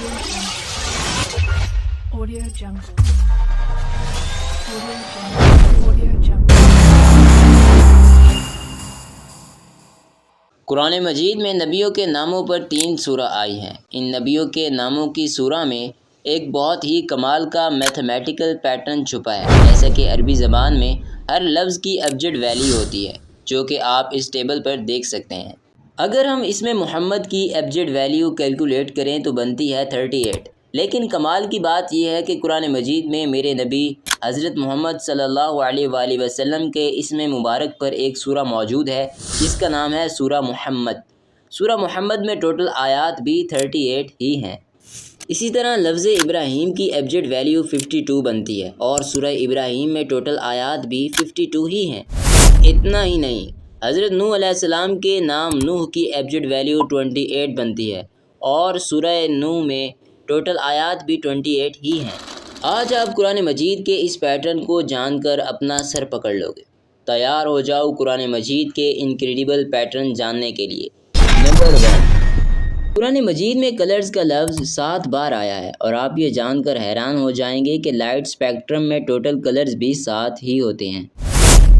Audio Jungle. Audio Jungle. Audio Jungle. قرآن مجید میں نبیوں کے ناموں پر 3 سورہ آئی ہیں۔ ان نبیوں کے ناموں کی سورہ میں ایک بہت ہی کمال کا میتھمیٹیکل پیٹرن چھپا ہے، جیسا کہ عربی زبان میں ہر لفظ کی ابجد ویلیو ہوتی ہے، جو کہ آپ اس ٹیبل پر دیکھ سکتے ہیں۔ اگر ہم اس میں محمد کی ابجد ویلیو کیلکولیٹ کریں تو بنتی ہے 38۔ لیکن کمال کی بات یہ ہے کہ قرآن مجید میں میرے نبی حضرت محمد صلی اللہ علیہ وآلہ وسلم کے اسم مبارک پر ایک سورہ موجود ہے جس کا نام ہے سورہ محمد۔ سورہ محمد میں ٹوٹل آیات بھی 38 ہی ہیں۔ اسی طرح لفظ ابراہیم کی ابجد ویلیو 52 بنتی ہے اور سورہ ابراہیم میں ٹوٹل آیات بھی 52 ہی ہیں۔ اتنا ہی نہیں، حضرت نوح علیہ السلام کے نام نوح کی ابجد ویلیو 28 بنتی ہے اور سورہ نوح میں ٹوٹل آیات بھی 28 ہی ہیں۔ آج آپ قرآن مجید کے اس پیٹرن کو جان کر اپنا سر پکڑ لو گے۔ تیار ہو جاؤ قرآن مجید کے انکریڈیبل پیٹرن جاننے کے لیے۔ نمبر 1، قرآن مجید میں کلرز کا لفظ 7 بار آیا ہے اور آپ یہ جان کر حیران ہو جائیں گے کہ لائٹ اسپیکٹرم میں ٹوٹل کلرز بھی 7 ہی ہوتے ہیں۔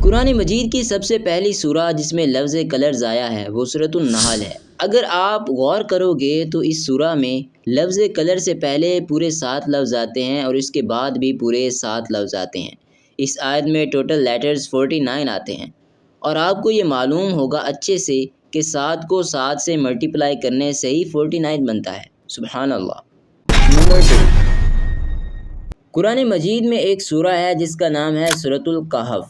قرآن مجید کی سب سے پہلی سورہ جس میں لفظ کلرز آیا ہے وہ سورۃ النحل ہے۔ اگر آپ غور کرو گے تو اس سورہ میں لفظ کلر سے پہلے پورے 7 لفظ آتے ہیں اور اس کے بعد بھی پورے 7 لفظ آتے ہیں۔ اس آیت میں ٹوٹل لیٹرز 49 آتے ہیں اور آپ کو یہ معلوم ہوگا اچھے سے کہ 7 کو 7 سے ملٹیپلائی کرنے سے ہی 49 بنتا ہے۔ سبحان اللہ۔ نمبر 2، قرآن مجید میں ایک سورہ ہے جس کا نام ہے سورۃ الکہف۔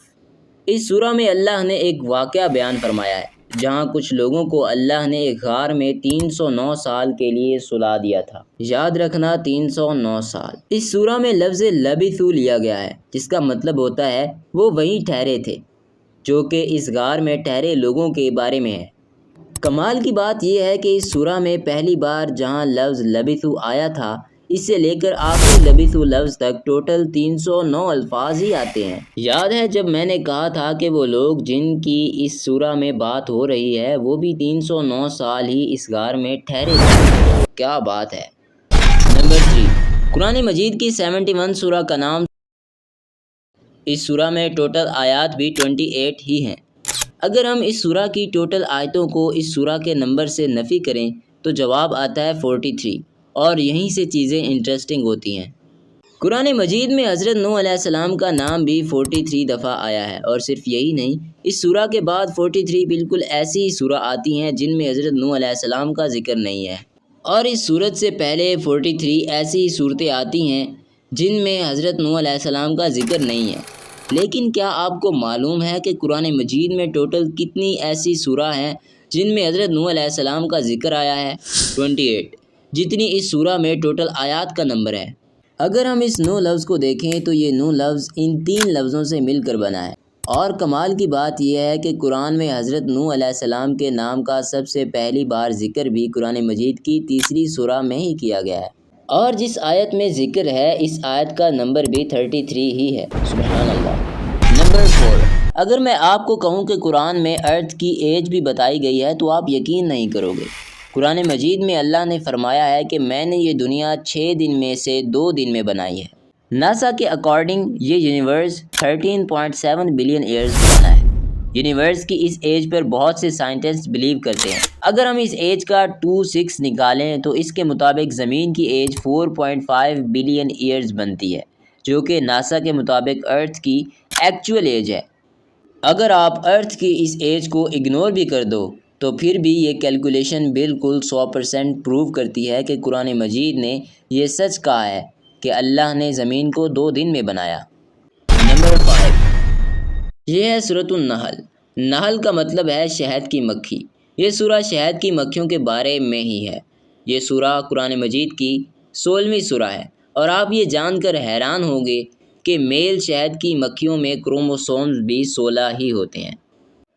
اس سورہ میں اللہ نے ایک واقعہ بیان فرمایا ہے جہاں کچھ لوگوں کو اللہ نے ایک غار میں 309 سال کے لیے سلا دیا تھا۔ یاد رکھنا 309 سال۔ اس سورہ میں لفظ لبثوا لیا گیا ہے جس کا مطلب ہوتا ہے وہ وہیں ٹھہرے تھے، جو کہ اس غار میں ٹھہرے لوگوں کے بارے میں ہے۔ کمال کی بات یہ ہے کہ اس سورہ میں پہلی بار جہاں لفظ لبثوا آیا تھا اس سے لے کر آخری لبثوا لفظ تک ٹوٹل 309 الفاظ ہی آتے ہیں۔ یاد ہے جب میں نے کہا تھا کہ وہ لوگ جن کی اس سورہ میں بات ہو رہی ہے وہ بھی 309 سال ہی اس غار میں ٹھہرے تھے؟ کیا بات ہے۔ نمبر 3، قرآن مجید کی 71 سورہ کا نام۔ اس سورہ میں ٹوٹل آیات بھی 28 ہی ہیں۔ اگر ہم اس سورہ کی ٹوٹل آیتوں کو اس سورہ کے نمبر سے نفی کریں تو جواب آتا ہے 43، اور یہیں سے چیزیں انٹرسٹنگ ہوتی ہیں۔ قرآن مجید میں حضرت نوح علیہ السلام کا نام بھی 43 دفعہ آیا ہے، اور صرف یہی نہیں، اس سورہ کے بعد 43 بالکل ایسی ہی سورہ آتی ہیں جن میں حضرت نوح علیہ السلام کا ذکر نہیں ہے، اور اس سورت سے پہلے 43 ایسی ہی صورتیں آتی ہیں جن میں حضرت نوح علیہ السلام کا ذکر نہیں ہے۔ لیکن کیا آپ کو معلوم ہے کہ قرآن مجید میں ٹوٹل کتنی ایسی سورہ ہیں جن میں حضرت نوح علیہ السلام کا ذکر آیا ہے؟ 28، جتنی اس سورہ میں ٹوٹل آیات کا نمبر ہے۔ اگر ہم اس نوح لفظ کو دیکھیں تو یہ نوح لفظ ان 3 لفظوں سے مل کر بنا ہے، اور کمال کی بات یہ ہے کہ قرآن میں حضرت نوح علیہ السلام کے نام کا سب سے پہلی بار ذکر بھی قرآن مجید کی تیسری سورہ میں ہی کیا گیا ہے، اور جس آیت میں ذکر ہے اس آیت کا نمبر بھی 33 ہی ہے۔ سبحان اللہ۔ نمبر 4، اگر میں آپ کو کہوں کہ قرآن میں ارتھ کی ایج بھی بتائی گئی ہے تو آپ یقین نہیں کرو گے۔ قرآن مجید میں اللہ نے فرمایا ہے کہ میں نے یہ دنیا 6 دن میں سے 2 دن میں بنائی ہے۔ ناسا کے اکارڈنگ یہ یونیورس 13.7 بلین ایئرز پرانا ہے۔ یونیورس کی اس ایج پر بہت سے سائنٹسٹ بلیو کرتے ہیں۔ اگر ہم اس ایج کا 26 نکالیں تو اس کے مطابق زمین کی ایج 4.5 بلین ایئرز بنتی ہے، جو کہ ناسا کے مطابق ارتھ کی ایکچوئل ایج ہے۔ اگر آپ ارتھ کی اس ایج کو اگنور بھی کر دو تو پھر بھی یہ کیلکولیشن بالکل 100% پروو کرتی ہے کہ قرآن مجید نے یہ سچ کہا ہے کہ اللہ نے زمین کو 2 دن میں بنایا۔ نمبر 5، یہ ہے سورۃ النحل۔ نحل کا مطلب ہے شہد کی مکھی۔ یہ سورہ شہد کی مکھیوں کے بارے میں ہی ہے۔ یہ سورہ قرآن مجید کی 16ویں سورہ ہے، اور آپ یہ جان کر حیران ہوں گے کہ میل شہد کی مکھیوں میں کروموسومز بھی 16 ہی ہوتے ہیں،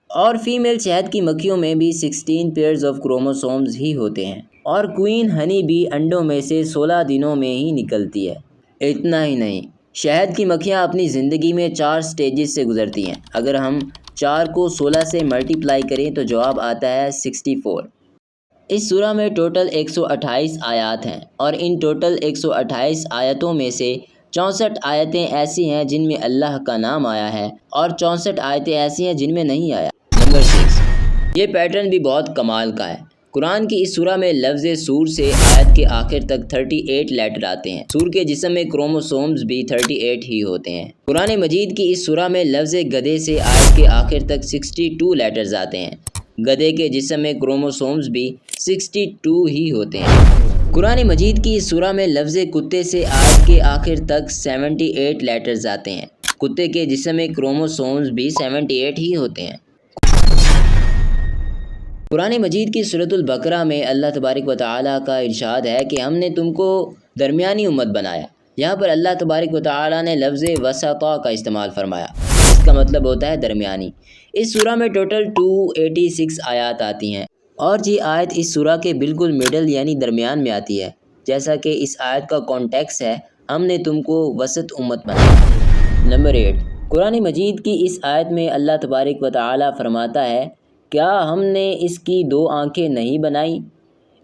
اور فیمیل شہد کی مکھیوں میں بھی 16 پیئرز آف کروموسومز ہی ہوتے ہیں، اور کوئین ہنی بھی انڈوں میں سے 16 دنوں میں ہی نکلتی ہے۔ اتنا ہی نہیں، شہد کی مکھیاں اپنی زندگی میں 4 سٹیجز سے گزرتی ہیں۔ اگر ہم 4 کو 16 سے ملٹیپلائی کریں تو جواب آتا ہے 64۔ اس سورہ میں ٹوٹل 128 آیات ہیں اور ان ٹوٹل 128 آیتوں میں سے 64 آیتیں ایسی ہیں جن میں اللہ کا نام آیا ہے اور 64 آیتیں ایسی ہیں جن میں نہیں آیا۔ نمبر 6، یہ پیٹرن بھی بہت کمال کا ہے۔ قرآن کی اس سورہ میں لفظ سور سے آیت کے آخر تک 38 لیٹر آتے ہیں۔ سور کے جسم میں کروموسومز بھی 38 ہی ہوتے ہیں۔ قرآن مجید کی اس سورہ میں لفظ گدھے سے آیت کے آخر تک 62 لیٹرز آتے ہیں۔ گدھے کے جسم میں کروموسومز بھی 62 ہی ہوتے ہیں۔ قرآن مجید کی اس سورہ میں لفظ کتے سے آیت کے آخر تک 78 لیٹرز آتے ہیں۔ کتے کے جسم میں کروموسومز بھی 78 ہی ہوتے ہیں۔ قرآن مجید کی سورۃ البقرہ میں اللہ تبارک و تعالیٰ کا ارشاد ہے کہ ہم نے تم کو درمیانی امت بنایا۔ یہاں پر اللہ تبارک و تعالیٰ نے لفظ وسطا کا استعمال فرمایا، اس کا مطلب ہوتا ہے درمیانی۔ اس سورہ میں ٹوٹل 286 آیات آتی ہیں اور یہ آیت اس سورہ کے بالکل مڈل یعنی درمیان میں آتی ہے، جیسا کہ اس آیت کا کانٹیکس ہے، ہم نے تم کو وسط امت بنایا۔ نمبر 8، قرآن مجید کی اس آیت میں اللہ تبارک و تعالیٰ فرماتا ہے، کیا ہم نے اس کی 2 آنکھیں نہیں بنائیں؟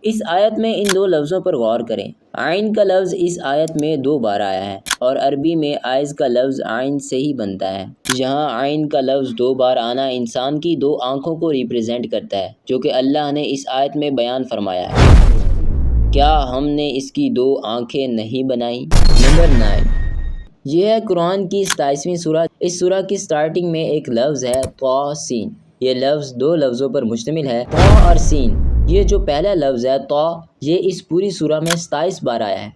اس آیت میں ان 2 لفظوں پر غور کریں۔ عین کا لفظ اس آیت میں 2 بار آیا ہے اور عربی میں آئز کا لفظ عین سے ہی بنتا ہے۔ یہاں عین کا لفظ 2 بار آنا انسان کی 2 آنکھوں کو ریپرزینٹ کرتا ہے، جو کہ اللہ نے اس آیت میں بیان فرمایا ہے۔ کیا ہم نے اس کی 2 آنکھیں نہیں بنائیں؟ نمبر 9، یہ ہے قرآن کی 27ویں سورہ۔ اس سورہ کی سٹارٹنگ میں ایک لفظ ہے طا س۔ یہ لفظ 2 لفظوں پر مشتمل ہے، طا اور سین۔ یہ جو پہلا لفظ ہے طا، یہ اس پوری سورہ میں 27 بار آیا ہے۔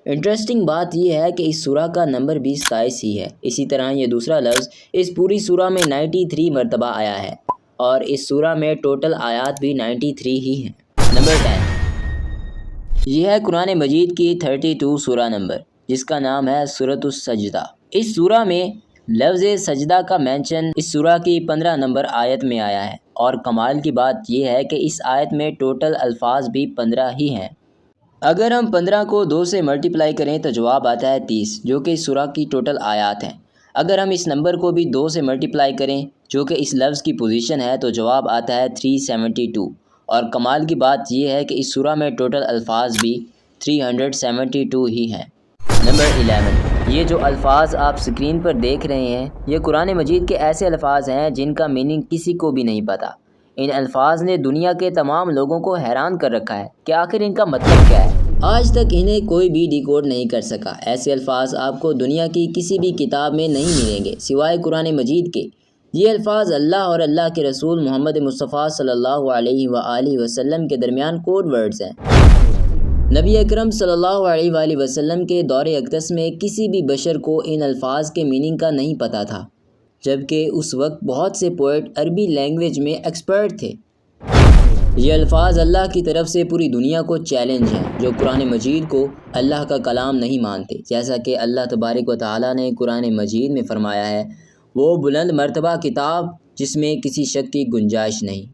انٹرسٹنگ بات یہ ہے کہ اس سورہ کا نمبر بھی 27 ہی ہے۔ اسی طرح یہ دوسرا لفظ اس پوری سورہ میں 93 مرتبہ آیا ہے اور اس سورہ میں ٹوٹل آیات بھی 93 ہی ہیں۔ نمبر 10، یہ ہے قرآن مجید کی 32 سورہ نمبر، جس کا نام ہے سورۃ السجدہ۔ اس سورہ میں لفظ سجدہ کا مینشن اس سورہ کی 15 نمبر آیت میں آیا ہے اور کمال کی بات یہ ہے کہ اس آیت میں ٹوٹل الفاظ بھی 15 ہی ہیں۔ اگر ہم 15 کو 2 سے ملٹیپلائی کریں تو جواب آتا ہے 30، جو کہ اس سورہ کی ٹوٹل آیات ہیں۔ اگر ہم اس نمبر کو بھی 2 سے ملٹیپلائی کریں، جو کہ اس لفظ کی پوزیشن ہے، تو جواب آتا ہے 372، اور کمال کی بات یہ ہے کہ اس سورہ میں ٹوٹل الفاظ بھی 372 ہی ہیں۔ نمبر 11، یہ جو الفاظ آپ سکرین پر دیکھ رہے ہیں، یہ قرآن مجید کے ایسے الفاظ ہیں جن کا میننگ کسی کو بھی نہیں پتہ۔ ان الفاظ نے دنیا کے تمام لوگوں کو حیران کر رکھا ہے کہ آخر ان کا مطلب کیا ہے۔ آج تک انہیں کوئی بھی ڈیکوڈ نہیں کر سکا۔ ایسے الفاظ آپ کو دنیا کی کسی بھی کتاب میں نہیں ملیں گے سوائے قرآن مجید کے۔ یہ الفاظ اللہ اور اللہ کے رسول محمد مصطفیٰ صلی اللہ علیہ وآلہ وسلم کے درمیان کوڈ ورڈز ہیں۔ نبی اکرم صلی اللہ علیہ وآلہ وسلم کے دور اقدس میں کسی بھی بشر کو ان الفاظ کے میننگ کا نہیں پتہ تھا، جبکہ اس وقت بہت سے پوئٹ عربی لینگویج میں ایکسپرٹ تھے۔ یہ الفاظ اللہ کی طرف سے پوری دنیا کو چیلنج ہیں، جو قرآن مجید کو اللہ کا کلام نہیں مانتے، جیسا کہ اللہ تبارک و تعالیٰ نے قرآن مجید میں فرمایا ہے، وہ بلند مرتبہ کتاب جس میں کسی شک کی گنجائش نہیں۔